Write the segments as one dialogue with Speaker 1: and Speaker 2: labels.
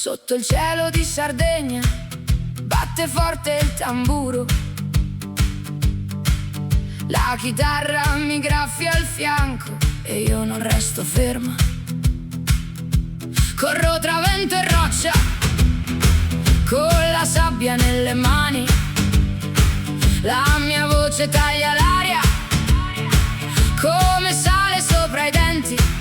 Speaker 1: Sotto il cielo di Sardegna batte forte il tamburo, la chitarra mi graffia al fianco e io non resto ferma. Corro tra vento e roccia, con la sabbia nelle mani, la mia voce taglia l'aria come sale sopra i denti.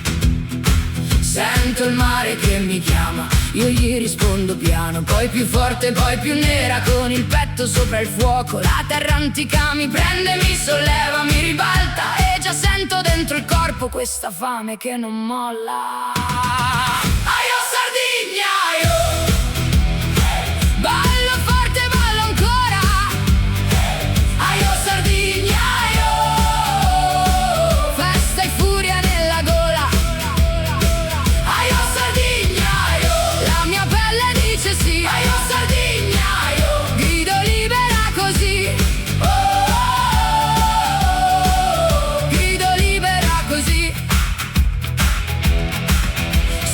Speaker 1: Sento il mare che mi chiama, io gli rispondo piano, poi più forte, poi più nera, con il petto sopra il fuoco. La terra antica mi prende, mi solleva, mi ribalta e già sento dentro il corpo questa fame che non molla. Aio Sardegna, aio! Ballo forte, ballo ancora. Aio Sardegna, aio! Festa e furia nella gola. Aio Sardegna, aio! La mia pelle dice sì. Aio Sardegna, aio! Grido libera così. Oh, oh, oh. Grido libera così.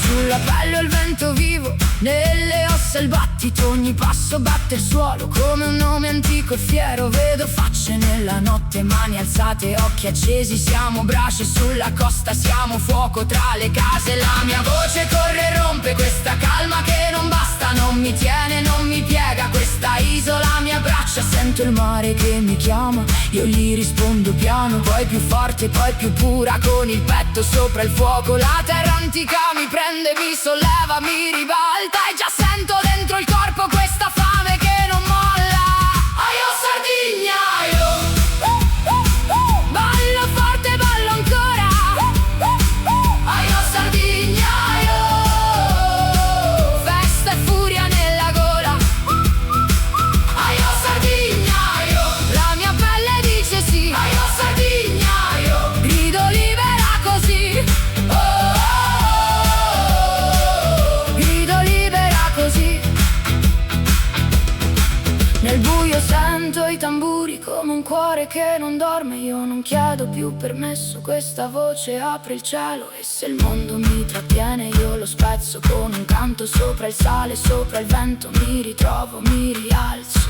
Speaker 1: Sulla pelle il vento vivo, nelle ossa il battito, ogni passo batte il suolo come un nome antico e fiero. Vedo facce nella notte, mani alzate, occhi accesi. Siamo brace sulla costa, siamo fuoco tra le case. La mia voce corre e rompe questa calma che non basta, non mi tiene, non mi piega questa isola. Mi abbraccia, sento il mare che mi chiama, io gli rispondo piano, poi più forte, poi più pura, con il petto sopra il fuoco. La terra antica mi prende, mi solleva, mi ribalta e già sento dentro il corpo questa fame che non molla. Aio Sardegna, aio! Ballo forte, ballo ancora. Aio Sardegna, aio! Festa e furia nella gola. Aio Sardegna, aio! La mia pelle dice sì. Aio Sardegna, aio! Grido libera così. Oh, oh, oh. Grido libera così. Nel buio sento i tamburi come un cuore che non dorme. Io non chiedo più permesso, questa voce apre il cielo. E se il mondo mi trattiene io lo spezzo con un canto sopra il sale, sopra il vento mi ritrovo, mi rialzo.